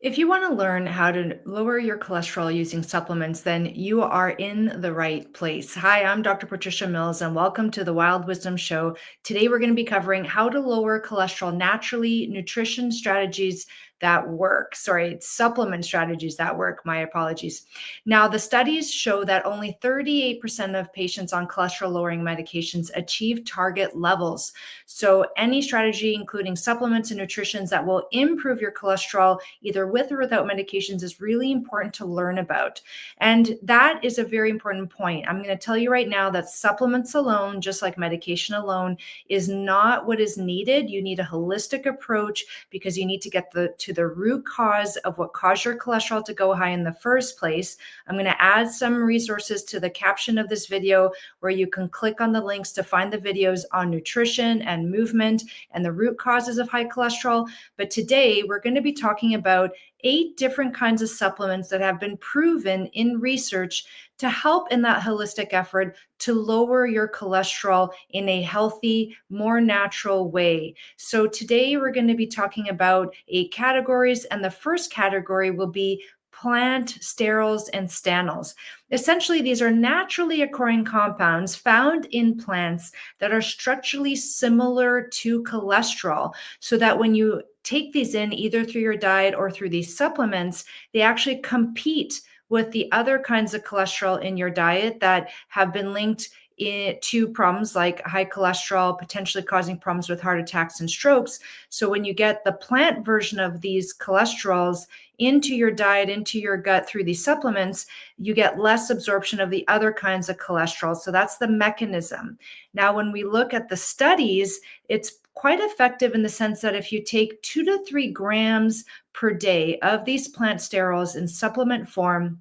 If you want to learn how to lower your cholesterol using supplements, then you are in the right place. Hi, I'm Dr. Patricia Mills, and welcome to the Wild Wisdom Show. Today, we're going to be covering how to lower cholesterol naturally, nutrition strategies that work. Sorry, supplement strategies that work. My apologies. Now, the studies show that only 38% of patients on cholesterol lowering medications achieve target levels. So, any strategy, including supplements and nutritions that will improve your cholesterol, either with or without medications, is really important to learn about. And that is a very important point. I'm going to tell you right now that supplements alone, just like medication alone, is not what is needed. You need a holistic approach because you need to get to the root cause of what caused your cholesterol to go high in the first place. I'm going to add some resources to the caption of this video where you can click on the links to find the videos on nutrition and movement and the root causes of high cholesterol. But today we're going to be talking about 8 different kinds of supplements that have been proven in research to help in that holistic effort to lower your cholesterol in a healthy, more natural way. So today we're going to be talking about 8 categories, and the first category will be plant sterols and stanols. Essentially, these are naturally occurring compounds found in plants that are structurally similar to cholesterol, so that when you take these in either through your diet or through these supplements, they actually compete with the other kinds of cholesterol in your diet that have been linked to problems like high cholesterol, potentially causing problems with heart attacks and strokes. So when you get the plant version of these cholesterols into your diet, into your gut through these supplements, you get less absorption of the other kinds of cholesterol. So that's the mechanism. Now, when we look at the studies, it's quite effective in the sense that if you take 2 to 3 grams per day of these plant sterols in supplement form,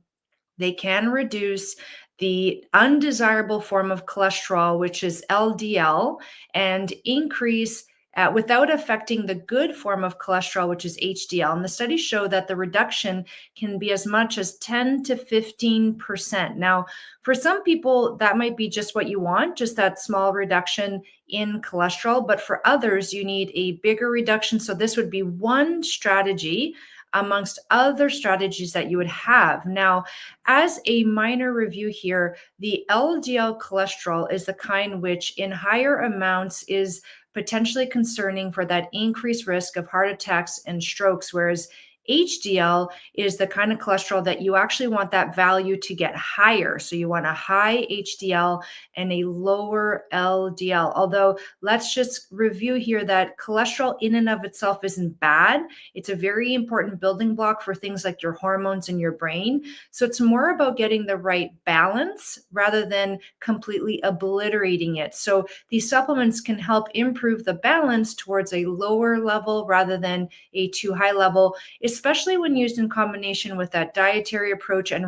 they can reduce the undesirable form of cholesterol, which is LDL, and increase without affecting the good form of cholesterol, which is HDL. And the studies show that the reduction can be as much as 10 to 15%. Now, for some people, that might be just what you want, just that small reduction in cholesterol. But for others, you need a bigger reduction. So this would be one strategy amongst other strategies that you would have. Now, as a minor review here, the LDL cholesterol is the kind which in higher amounts is potentially concerning for that increased risk of heart attacks and strokes, whereas HDL is the kind of cholesterol that you actually want that value to get higher. So you want a high HDL and a lower LDL. Although let's just review here that cholesterol in and of itself isn't bad. It's a very important building block for things like your hormones in your brain. So it's more about getting the right balance rather than completely obliterating it. So these supplements can help improve the balance towards a lower level rather than a too high level, especially when used in combination with that dietary approach and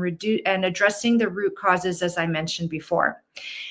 addressing the root causes, as I mentioned before.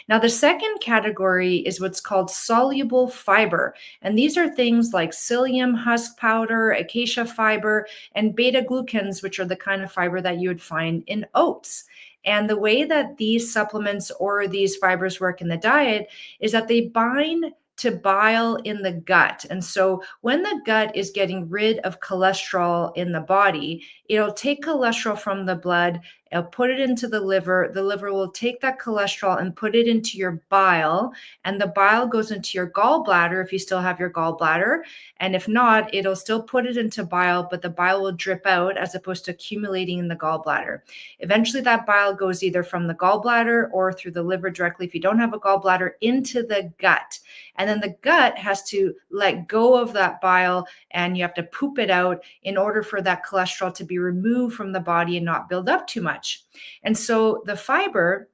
Now, the second category is what's called soluble fiber. And these are things like psyllium husk powder, acacia fiber, and beta glucans, which are the kind of fiber that you would find in oats. And the way that these supplements or these fibers work in the diet is that they bind to bile in the gut. And so when the gut is getting rid of cholesterol in the body, it'll take cholesterol from the blood, it'll put it into the liver. The liver will take that cholesterol and put it into your bile, and the bile goes into your gallbladder if you still have your gallbladder. And if not, it'll still put it into bile, but the bile will drip out as opposed to accumulating in the gallbladder. Eventually, that bile goes either from the gallbladder or through the liver directly, if you don't have a gallbladder, into the gut. And then the gut has to let go of that bile, and you have to poop it out in order for that cholesterol to be removed from the body and not build up too much. And so the fiber,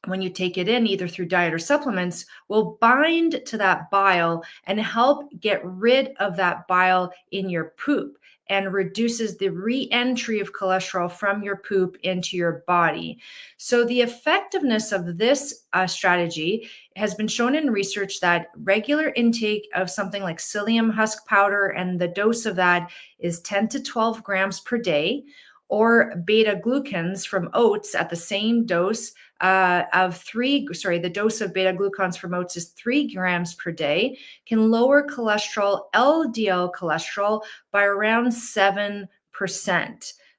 when you take it in either through diet or supplements, will bind to that bile and help get rid of that bile in your poop, and reduces the re-entry of cholesterol from your poop into your body. So the effectiveness of this strategy has been shown in research that regular intake of something like psyllium husk powder, and the dose of that is 10 to 12 grams per day, or beta glucans from oats at the same dose the dose of beta glucans from oats is 3 grams per day, can lower cholesterol, LDL cholesterol, by around 7%.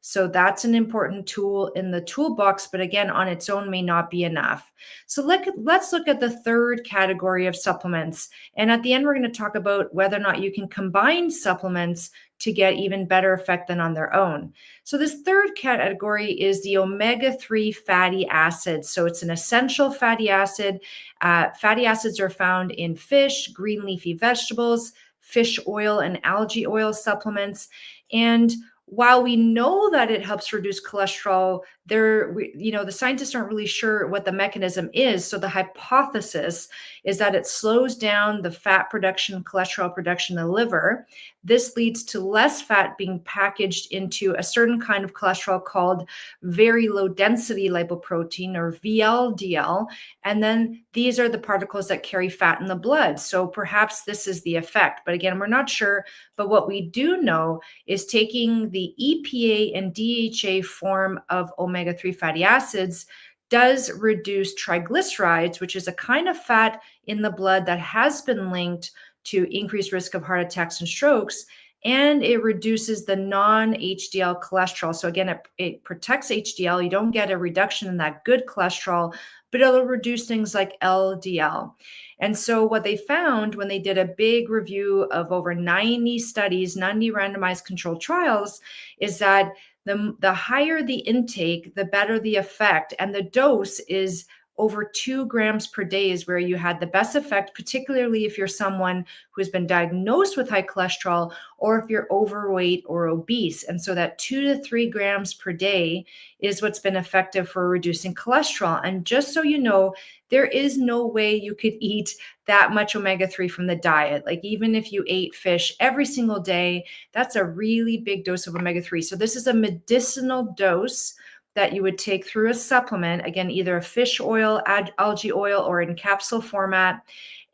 So that's an important tool in the toolbox, but again, on its own may not be enough. So let's look at the third category of supplements. And at the end, we're going to talk about whether or not you can combine supplements to get even better effect than on their own. So this third category is the omega-3 fatty acids. So it's an essential fatty acid. Fatty acids are found in fish, green leafy vegetables, fish oil, and algae oil supplements. And while we know that it helps reduce cholesterol, the scientists aren't really sure what the mechanism is. So the hypothesis is that it slows down the fat production, cholesterol production in the liver. This leads to less fat being packaged into a certain kind of cholesterol called very low density lipoprotein, or VLDL. And then these are the particles that carry fat in the blood. So perhaps this is the effect. But again, we're not sure. But what we do know is taking the EPA and DHA form of omega-3 fatty acids does reduce triglycerides, which is a kind of fat in the blood that has been linked to increased risk of heart attacks and strokes, and it reduces the non-HDL cholesterol. So again, it protects HDL. You don't get a reduction in that good cholesterol, but it'll reduce things like LDL. And so what they found when they did a big review of over 90 studies, 90 randomized controlled trials, is that the higher the intake, the better the effect. And the dose is over 2 grams per day is where you had the best effect, particularly if you're someone who has been diagnosed with high cholesterol or if you're overweight or obese. And so that 2 to 3 grams per day is what's been effective for reducing cholesterol. And just so you know, there is no way you could eat that much omega-3 from the diet. Like even if you ate fish every single day, that's a really big dose of omega-3. So this is a medicinal dose that you would take through a supplement, again, either a fish oil, algae oil, or in capsule format.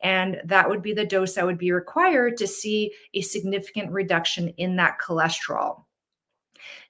And that would be the dose that would be required to see a significant reduction in that cholesterol.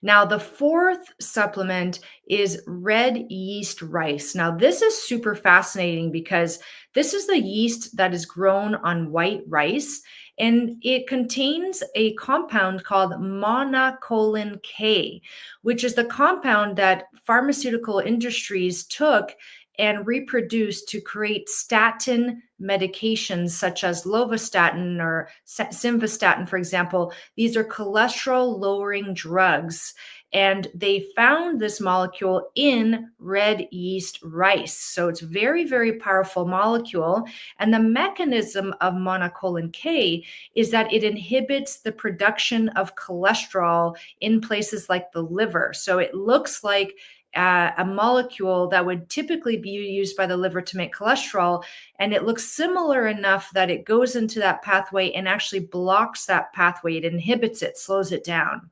Now, the fourth supplement is red yeast rice. Now, this is super fascinating because this is the yeast that is grown on white rice, and it contains a compound called monocolin K, which is the compound that pharmaceutical industries took and reproduced to create statin medications such as lovastatin or simvastatin, for example. These are cholesterol-lowering drugs, and they found this molecule in red yeast rice. So it's very, very powerful molecule. And the mechanism of monocolin K is that it inhibits the production of cholesterol in places like the liver. So it looks like a molecule that would typically be used by the liver to make cholesterol, and it looks similar enough that it goes into that pathway and actually blocks that pathway. It inhibits it, slows it down.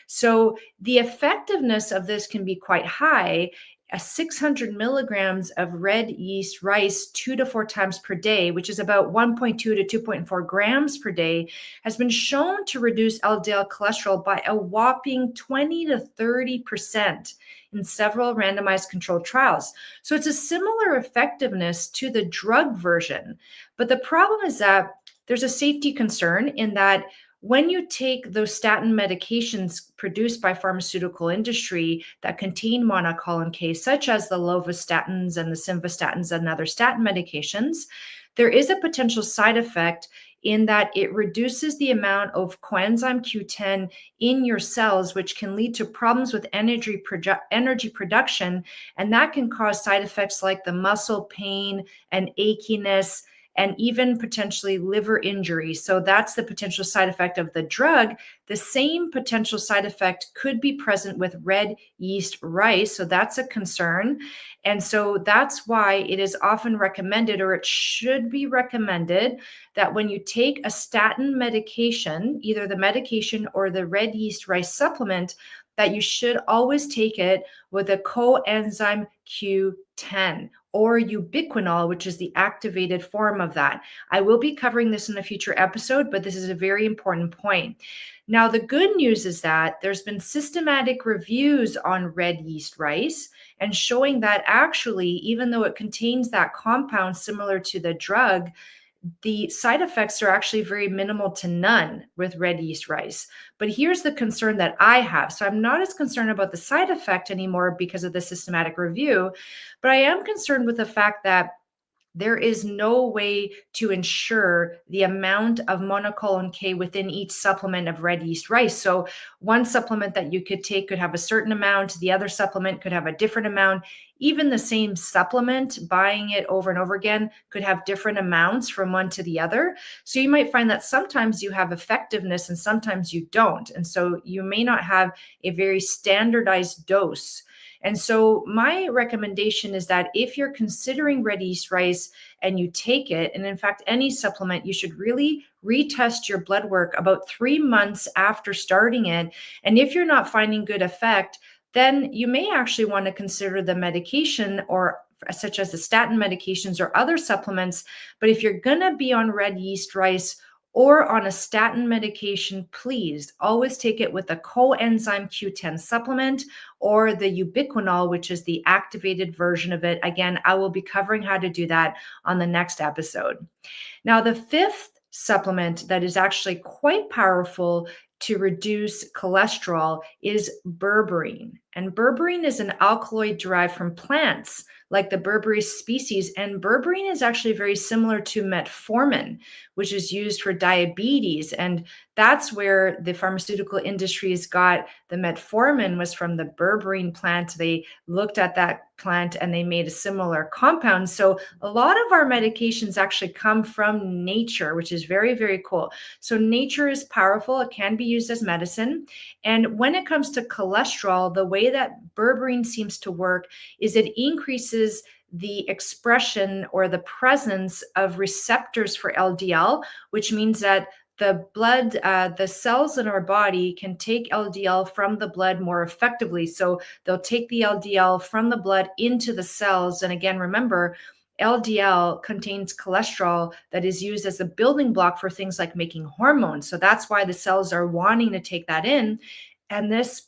So the effectiveness of this can be quite high. 600 milligrams of red yeast rice 2 to 4 times per day, which is about 1.2 to 2.4 grams per day, has been shown to reduce LDL cholesterol by a whopping 20 to 30% in several randomized controlled trials. So it's a similar effectiveness to the drug version. But the problem is that there's a safety concern in that when you take those statin medications produced by pharmaceutical industry that contain monocolin K, such as the lovastatins and the simvastatins and other statin medications, there is a potential side effect in that it reduces the amount of coenzyme Q10 in your cells, which can lead to problems with energy production. And that can cause side effects like the muscle pain and achiness, and even potentially liver injury. So that's the potential side effect of the drug. The same potential side effect could be present with red yeast rice. So that's a concern. And so that's why it is often recommended, or it should be recommended, that when you take a statin medication, either the medication or the red yeast rice supplement, that you should always take it with a coenzyme Q10 or ubiquinol, which is the activated form of that. I will be covering this in a future episode, but this is a very important point. Now, the good news is that there's been systematic reviews on red yeast rice and showing that actually, even though it contains that compound similar to the drug, the side effects are actually very minimal to none with red yeast rice. But here's the concern that I have. So I'm not as concerned about the side effect anymore because of the systematic review, but I am concerned with the fact that there is no way to ensure the amount of monocolon K within each supplement of red yeast rice. So one supplement that you could take could have a certain amount, the other supplement could have a different amount. Even the same supplement, buying it over and over again, could have different amounts from one to the other. So you might find that sometimes you have effectiveness and sometimes you don't. And so you may not have a very standardized dose. And so my recommendation is that if you're considering red yeast rice and you take it, and in fact, any supplement, you should really retest your blood work about 3 months after starting it. And if you're not finding good effect, then you may actually want to consider the medication or such as the statin medications or other supplements. But if you're going to be on red yeast rice or on a statin medication, please always take it with a coenzyme Q10 supplement or the ubiquinol, which is the activated version of it. Again, I will be covering how to do that on the next episode. Now, the fifth supplement that is actually quite powerful to reduce cholesterol is berberine. And berberine is an alkaloid derived from plants like the Berberine species. And berberine is actually very similar to metformin, which is used for diabetes. And that's where the pharmaceutical industries got the metformin, was from the berberine plant. They looked at that plant and they made a similar compound. So a lot of our medications actually come from nature, which is very, very cool. So nature is powerful. It can be used as medicine. And when it comes to cholesterol, the way that berberine seems to work is it increases the expression or the presence of receptors for LDL, which means that the blood, the cells in our body can take LDL from the blood more effectively. So they'll take the LDL from the blood into the cells. And again, remember, LDL contains cholesterol that is used as a building block for things like making hormones. So that's why the cells are wanting to take that in. And this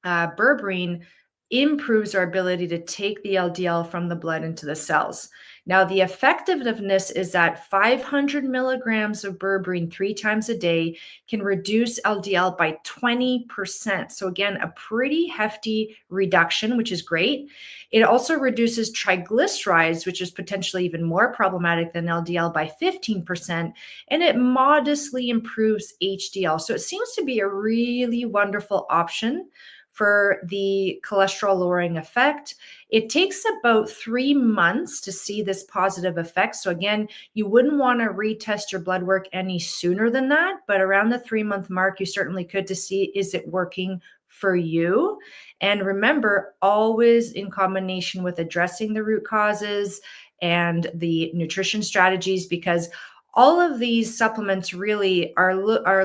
berberine improves our ability to take the LDL from the blood into the cells. Now, the effectiveness is that 500 milligrams of berberine 3 times a day can reduce LDL by 20%. So again, a pretty hefty reduction, which is great. It also reduces triglycerides, which is potentially even more problematic than LDL, by 15%, and it modestly improves HDL. So it seems to be a really wonderful option for the cholesterol lowering effect. It takes about 3 months to see this positive effect. So again, you wouldn't want to retest your blood work any sooner than that, but around the 3-month mark, you certainly could to see, is it working for you? And remember, always in combination with addressing the root causes and the nutrition strategies, because all of these supplements really are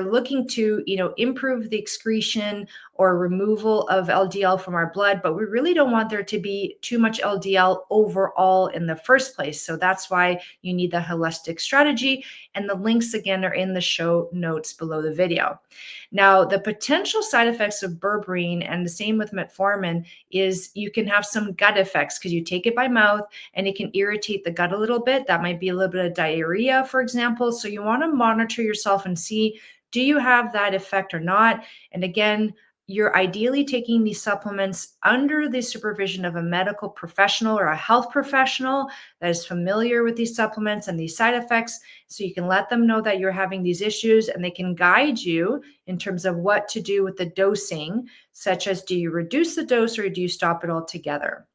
looking to, improve the excretion or removal of LDL from our blood, but we really don't want there to be too much LDL overall in the first place. So that's why you need the holistic strategy. And the links again are in the show notes below the video. Now, the potential side effects of berberine, and the same with metformin, is you can have some gut effects because you take it by mouth and it can irritate the gut a little bit. That might be a little bit of diarrhea, for example. So you want to monitor yourself and see, do you have that effect or not? And again, you're ideally taking these supplements under the supervision of a medical professional or a health professional that is familiar with these supplements and these side effects. So you can let them know that you're having these issues and they can guide you in terms of what to do with the dosing, such as, do you reduce the dose or do you stop it altogether?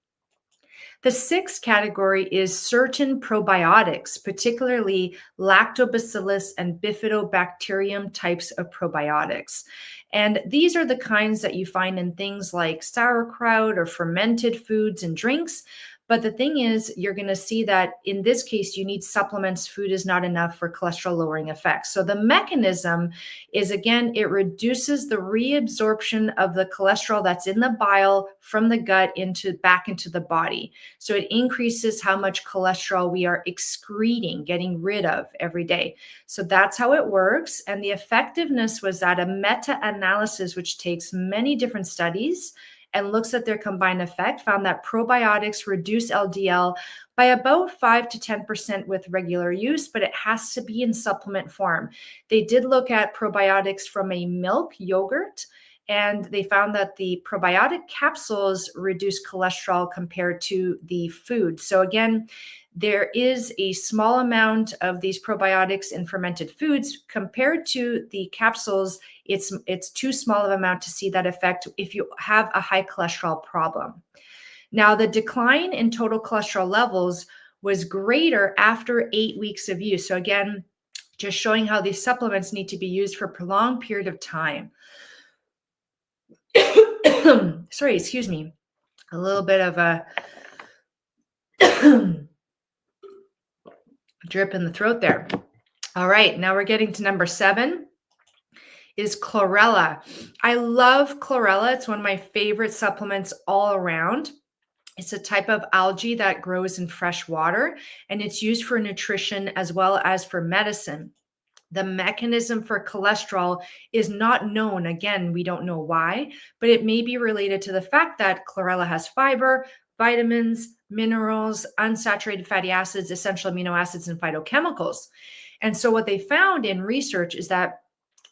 The sixth category is certain probiotics, particularly lactobacillus and bifidobacterium types of probiotics. And these are the kinds that you find in things like sauerkraut or fermented foods and drinks. But the thing is, you're going to see that in this case, you need supplements. Food is not enough for cholesterol lowering effects. So the mechanism is, again, it reduces the reabsorption of the cholesterol that's in the bile from the gut back into the body. So it increases how much cholesterol we are excreting, getting rid of every day. So that's how it works. And the effectiveness was that a meta-analysis, which takes many different studies and looks at their combined effect, found that probiotics reduce LDL by about 5 to 10% with regular use, but it has to be in supplement form. They did look at probiotics from a milk yogurt, and they found that the probiotic capsules reduce cholesterol compared to the food. So again, there is a small amount of these probiotics in fermented foods compared to the capsules. It's too small of an amount to see that effect if you have a high cholesterol problem. Now, the decline in total cholesterol levels was greater after 8 weeks of use. So again, just showing how these supplements need to be used for a prolonged period of time. Sorry, excuse me. A little bit of a drip in the throat there. All right, now we're getting to number 7 is Chlorella. I love Chlorella. It's one of my favorite supplements all around. It's a type of algae that grows in fresh water, and it's used for nutrition as well as for medicine. The mechanism for cholesterol is not known. Again, we don't know why, but it may be related to the fact that Chlorella has fiber, vitamins, minerals, unsaturated fatty acids, essential amino acids, and phytochemicals. And so what they found in research is that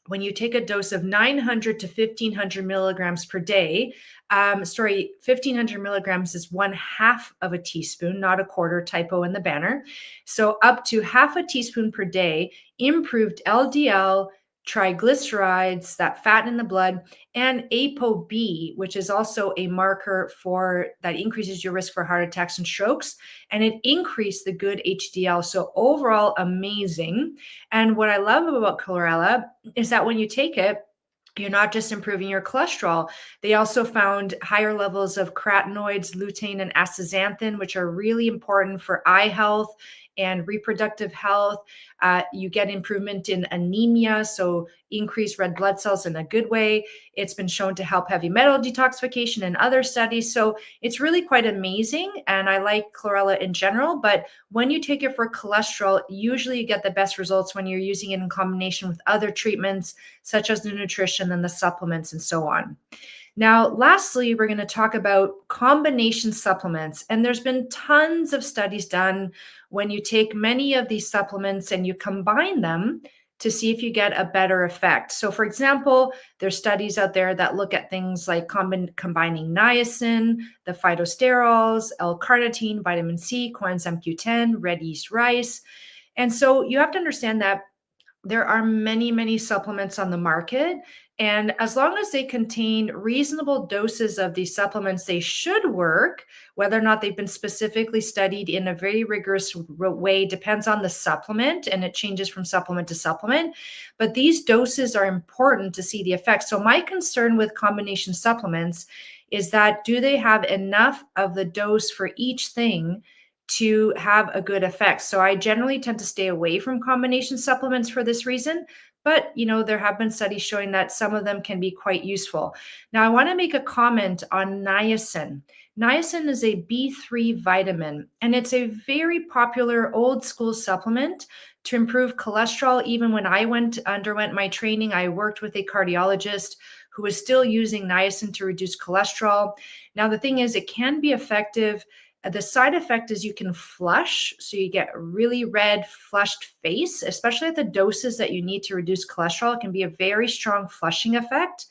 when you take a dose of 900 to 1500 milligrams per day, 1500 milligrams is 1/2 of a teaspoon, not a quarter, typo in the banner. So up to half a teaspoon per day improved LDL, triglycerides, that fat in the blood, and ApoB, which is also a marker for that increases your risk for heart attacks and strokes. And it increased the good HDL. So overall, amazing. And what I love about Chlorella is that when you take it, you're not just improving your cholesterol. They also found higher levels of carotenoids, lutein, and astaxanthin, which are really important for eye health and reproductive health. You get improvement in anemia, so increased red blood cells in a good way. It's been shown to help heavy metal detoxification in other studies. So it's really quite amazing. And I like Chlorella in general, but when you take it for cholesterol, usually you get the best results when you're using it in combination with other treatments, such as the nutrition and the supplements and so on. Now, lastly, we're going to talk about combination supplements. And there's been tons of studies done when you take many of these supplements and you combine them to see if you get a better effect. So, for example, there's studies out there that look at things like combining niacin, the phytosterols, L-carnitine, vitamin C, coenzyme Q10, red yeast rice. And so you have to understand that there are many, many supplements on the market. And as long as they contain reasonable doses of these supplements, they should work. Whether or not they've been specifically studied in a very rigorous way depends on the supplement, and it changes from supplement to supplement. But these doses are important to see the effects. So my concern with combination supplements is that do they have enough of the dose for each thing to have a good effect? So I generally tend to stay away from combination supplements for this reason. But, there have been studies showing that some of them can be quite useful. Now, I want to make a comment on niacin. Niacin is a B3 vitamin, and it's a very popular old school supplement to improve cholesterol. Even when I underwent my training, I worked with a cardiologist who was still using niacin to reduce cholesterol. Now, the thing is, it can be effective. The side effect is you can flush, so you get a really red, flushed face, especially at the doses that you need to reduce cholesterol. It can be a very strong flushing effect.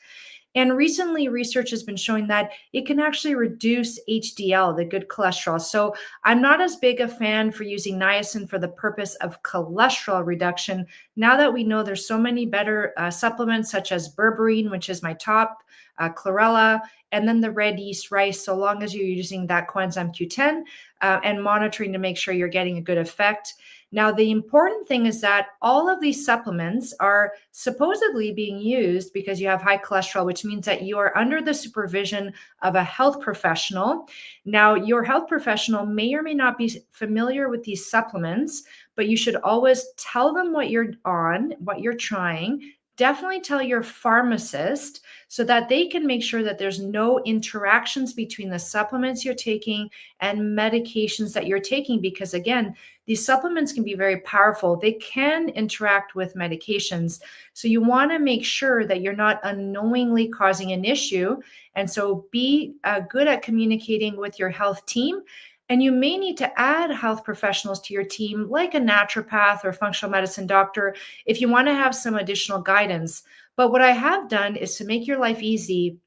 And recently, research has been showing that it can actually reduce HDL, the good cholesterol. So I'm not as big a fan for using niacin for the purpose of cholesterol reduction. Now that we know there's so many better supplements, such as Berberine, which is my top, Chlorella, and then the red yeast rice, so long as you're using that coenzyme Q10 and monitoring to make sure you're getting a good effect. Now, the important thing is that all of these supplements are supposedly being used because you have high cholesterol, which means that you are under the supervision of a health professional. Now, your health professional may or may not be familiar with these supplements, but you should always tell them what you're on, what you're trying. definitely tell your pharmacist so that they can make sure that there's no interactions between the supplements you're taking and medications that you're taking. Because again, these supplements can be very powerful. They can interact with medications. So you want to make sure that you're not unknowingly causing an issue. And so be good at communicating with your health team. And you may need to add health professionals to your team, like a naturopath or functional medicine doctor, if you want to have some additional guidance. But what I have done is to make your life easy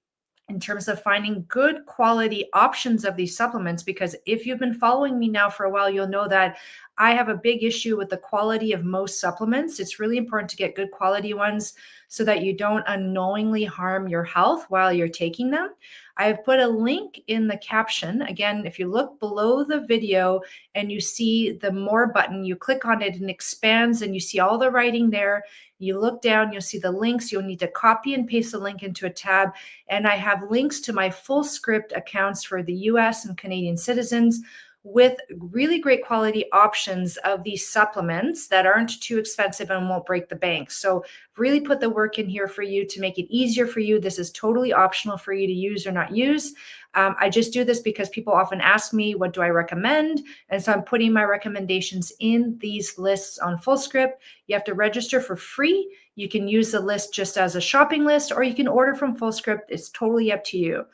in terms of finding good quality options of these supplements. Because if you've been following me now for a while, you'll know that I have a big issue with the quality of most supplements. It's really important to get good quality ones so that you don't unknowingly harm your health while you're taking them. I've put a link in the caption. Again, if you look below the video and you see the more button, you click on it and it expands and you see all the writing there. You look down, you'll see the links. You'll need to copy and paste the link into a tab. And I have links to my Fullscript accounts for the US and Canadian citizens with really great quality options of these supplements that aren't too expensive and won't break the bank. So really put the work in here for you to make it easier for you. This is totally optional for you to use or not use. I just do this because people often ask me, what do I recommend? And so I'm putting my recommendations in these lists on Fullscript. You have to register for free. You can use the list just as a shopping list, or you can order from Fullscript. It's totally up to you.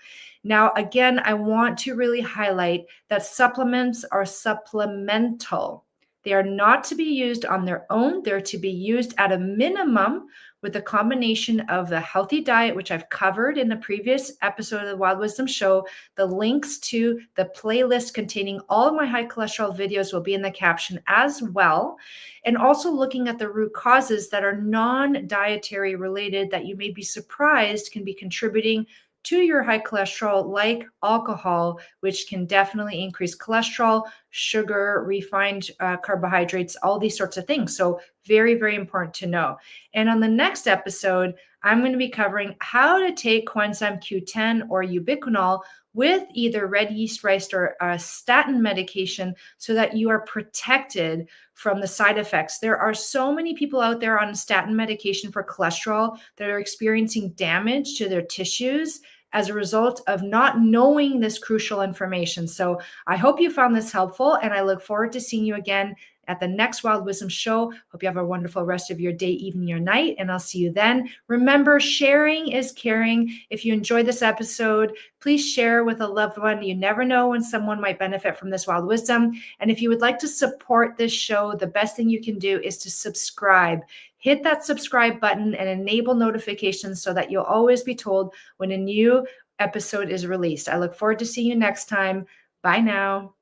Now, again, I want to really highlight that supplements are supplemental. They are not to be used on their own. They're to be used at a minimum with a combination of the healthy diet, which I've covered in the previous episode of the Wild Wisdom Show. The links to the playlist containing all of my high cholesterol videos will be in the caption as well. And also looking at the root causes that are non-dietary related that you may be surprised can be contributing to your high cholesterol, like alcohol, which can definitely increase cholesterol, sugar, refined carbohydrates, all these sorts of things. So very, very important to know. And on the next episode, I'm going to be covering how to take coenzyme Q10 or ubiquinol with either red yeast rice or a statin medication so that you are protected from the side effects. There are so many people out there on statin medication for cholesterol that are experiencing damage to their tissues as a result of not knowing this crucial information. So I hope you found this helpful, and I look forward to seeing you again at the next Wild Wisdom Show. Hope you have a wonderful rest of your day, evening, or night, and I'll see you then. Remember, sharing is caring. If you enjoyed this episode, please share with a loved one. You never know when someone might benefit from this wild wisdom. And if you would like to support this show, the best thing you can do is to subscribe. Hit that subscribe button and enable notifications so that you'll always be told when a new episode is released. I look forward to seeing you next time. Bye now.